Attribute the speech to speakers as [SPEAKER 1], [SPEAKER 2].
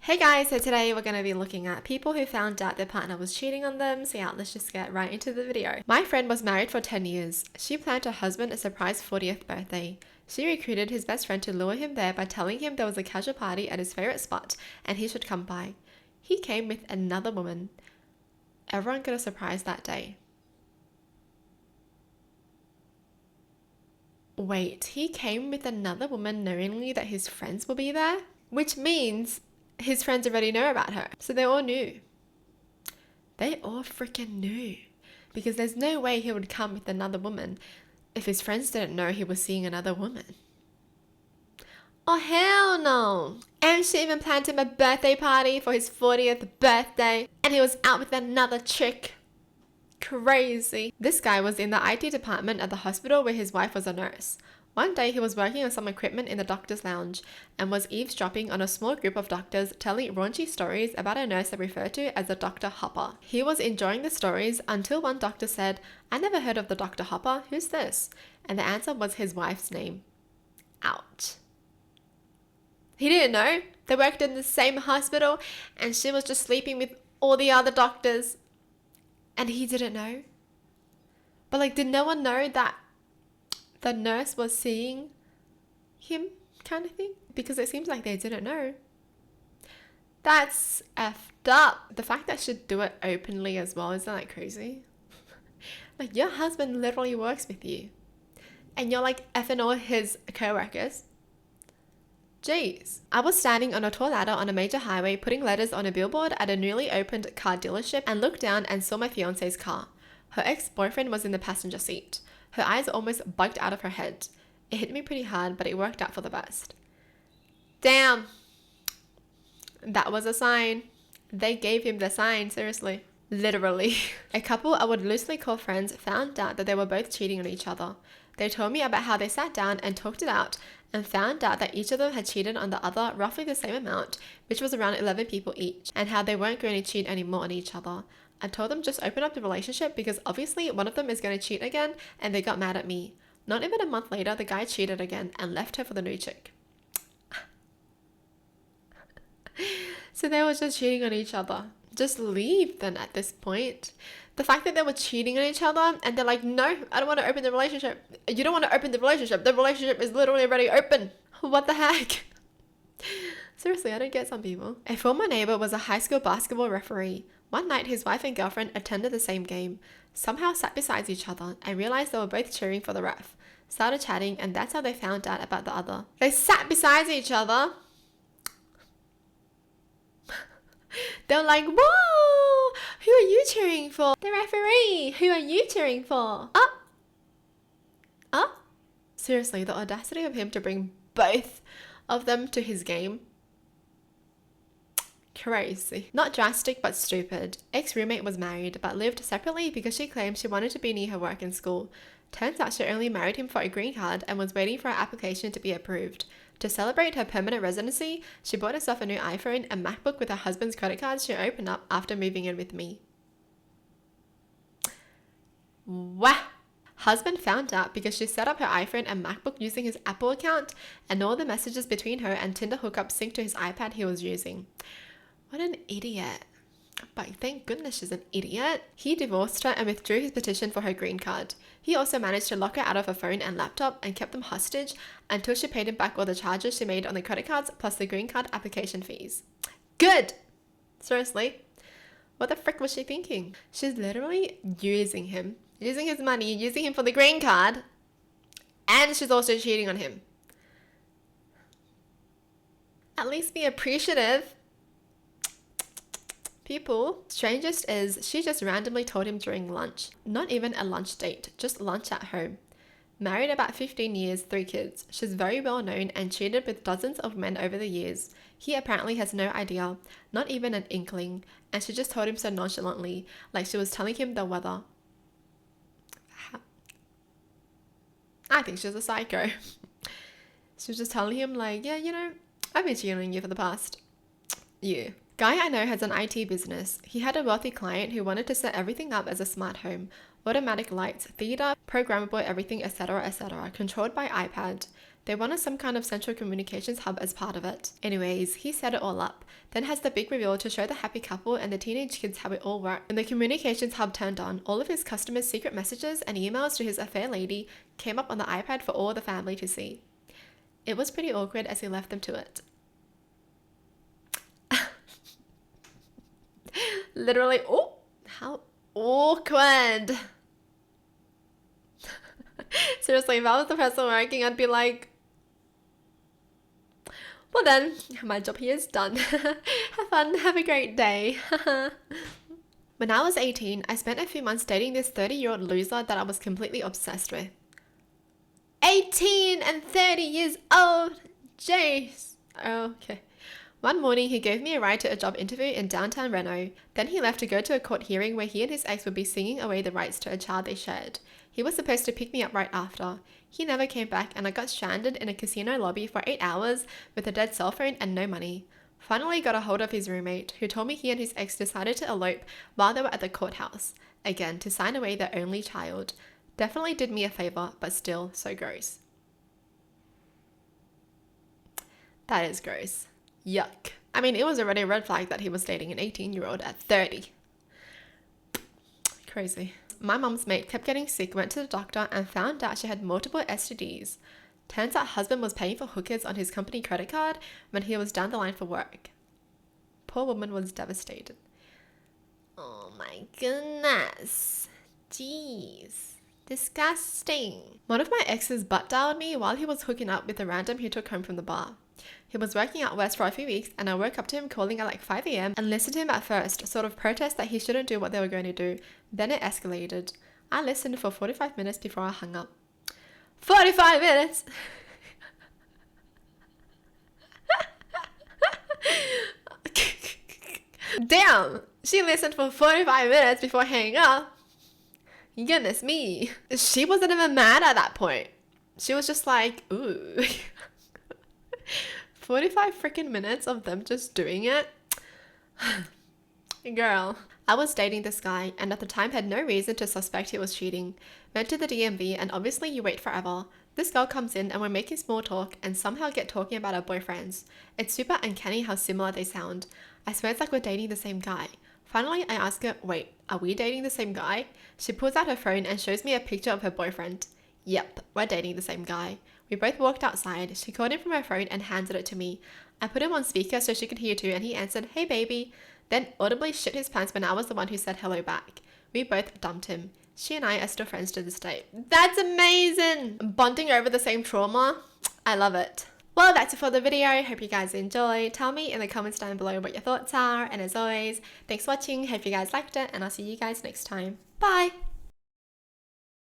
[SPEAKER 1] Hey guys, so today we're going to be looking at people who found out their partner was cheating on them. So yeah, let's just get right into the video. My friend was married for 10 years. She planned her husband a surprise 40th birthday. She recruited his best friend to lure him there by telling him there was a casual party at his favorite spot and he should come by. He came with another woman. Everyone got a surprise that day. Wait, he came with another woman knowingly that his friends will be there? Which means his friends already know about her. So they all knew. They all freaking knew. Because there's no way he would come with another woman if his friends didn't know he was seeing another woman. Oh, hell no. And she even planned him a birthday party for his 40th birthday. And he was out with another chick. Crazy. This guy was in the IT department at the hospital where his wife was a nurse. One day he was working on some equipment in the doctor's lounge and was eavesdropping on a small group of doctors telling raunchy stories about a nurse they referred to as the Dr. Hopper. He was enjoying the stories until one doctor said, "I never heard of the Dr. Hopper, who's this?" And the answer was his wife's name. Ouch. He didn't know. They worked in the same hospital and she was just sleeping with all the other doctors. And he didn't know. But did no one know that the nurse was seeing him, kind of thing? Because it seems like they didn't know. That's effed up. The fact that she'd do it openly as well, isn't that crazy? Your husband literally works with you and you're effing all his co-workers. Jeez. I was standing on a tall ladder on a major highway putting letters on a billboard at a newly opened car dealership and looked down and saw my fiance's car. Her ex-boyfriend was in the passenger seat. Her eyes almost bugged out of her head. It hit me pretty hard, but it worked out for the best. Damn. That was a sign. They gave him the sign, seriously. Literally. A couple I would loosely call friends found out that they were both cheating on each other. They told me about how they sat down and talked it out and found out that each of them had cheated on the other roughly the same amount, which was around 11 people each, and how they weren't going to cheat anymore on each other. I told them just open up the relationship because obviously one of them is going to cheat again, and they got mad at me. Not even a month later, the guy cheated again and left her for the new chick. So they were just cheating on each other. Just leave then at this point. The fact that they were cheating on each other and they're like, no, I don't want to open the relationship. You don't want to open the relationship. The relationship is literally already open. What the heck? Seriously, I don't get some people. A former neighbor was a high school basketball referee. One night, his wife and girlfriend attended the same game, somehow sat beside each other and realized they were both cheering for the ref. Started chatting and that's how they found out about the other. They sat beside each other. They were like, whoa, who are you cheering for? The referee. Who are you cheering for? Seriously, the audacity of him to bring both of them to his game. Crazy. Not drastic, but stupid. Ex-roommate was married, but lived separately because she claimed she wanted to be near her work and school. Turns out she only married him for a green card and was waiting for her application to be approved. To celebrate her permanent residency, she bought herself a new iPhone and MacBook with her husband's credit card she opened up after moving in with me. Wow! Husband found out because she set up her iPhone and MacBook using his Apple account, and all the messages between her and Tinder hookup synced to his iPad he was using. What an idiot. But thank goodness she's an idiot. He divorced her and withdrew his petition for her green card. He also managed to lock her out of her phone and laptop and kept them hostage until she paid him back all the charges she made on the credit cards plus the green card application fees. Good! Seriously. What the frick was she thinking? She's literally using him. Using his money, using him for the green card. And she's also cheating on him. At least be appreciative. People. Strangest is she just randomly told him during lunch. Not even a lunch date, just lunch at home. Married about 15 years, 3 kids. She's very well known and cheated with dozens of men over the years. He apparently has no idea, not even an inkling, and she just told him so nonchalantly, like she was telling him the weather. I think she's a psycho. She was just telling him yeah, I've been cheating on you for the past year. Guy I know has an IT business. He had a wealthy client who wanted to set everything up as a smart home. Automatic lights, theater, programmable everything, etc., controlled by iPad. They wanted some kind of central communications hub as part of it. Anyways, he set it all up, then has the big reveal to show the happy couple and the teenage kids how it all worked. When the communications hub turned on, all of his customers' secret messages and emails to his affair lady came up on the iPad for all the family to see. It was pretty awkward as he left them to it. Literally, oh, how awkward. Seriously, if I was the person working, I'd be like, well then, my job here is done. Have fun, have a great day. When I was 18, I spent a few months dating this 30-year-old loser that I was completely obsessed with. 18 and 30 years old. Jeez. Oh, okay. One morning, he gave me a ride to a job interview in downtown Reno. Then he left to go to a court hearing where he and his ex would be singing away the rights to a child they shared. He was supposed to pick me up right after. He never came back and I got stranded in a casino lobby for 8 hours with a dead cell phone and no money. Finally got a hold of his roommate, who told me he and his ex decided to elope while they were at the courthouse. Again, to sign away their only child. Definitely did me a favor, but still so gross. That is gross. Yuck. I mean, it was already a red flag that he was dating an 18-year-old at 30. Crazy. My mom's mate kept getting sick, went to the doctor, and found out she had multiple STDs. Turns out husband was paying for hookers on his company credit card when he was down the line for work. Poor woman was devastated. Oh my goodness. Jeez. Disgusting. One of my exes butt dialed me while he was hooking up with a random he took home from the bar. He was working out west for a few weeks and I woke up to him calling at like 5 a.m. and listened to him at first, sort of protest that he shouldn't do what they were going to do. Then it escalated. I listened for 45 minutes before I hung up. 45 minutes! Damn! She listened for 45 minutes before hanging up. Goodness me. She wasn't even mad at that point. She was just like, ooh. 45 freaking minutes of them just doing it. Girl. I was dating this guy and at the time had no reason to suspect he was cheating. Went to the DMV and obviously you wait forever. This girl comes in and we're making small talk and somehow get talking about our boyfriends. It's super uncanny how similar they sound. I swear it's like we're dating the same guy. Finally, I ask her, wait, are we dating the same guy? She pulls out her phone and shows me a picture of her boyfriend. Yep, we're dating the same guy. We both walked outside. She called him from her phone and handed it to me. I put him on speaker so she could hear too and he answered, hey baby. Then audibly shit his pants when I was the one who said hello back. We both dumped him. She and I are still friends to this day. That's amazing! Bonding over the same trauma. I love it. Well, that's it for the video. Hope you guys enjoyed. Tell me in the comments down below what your thoughts are. And as always, thanks for watching. Hope you guys liked it and I'll see you guys next time. Bye!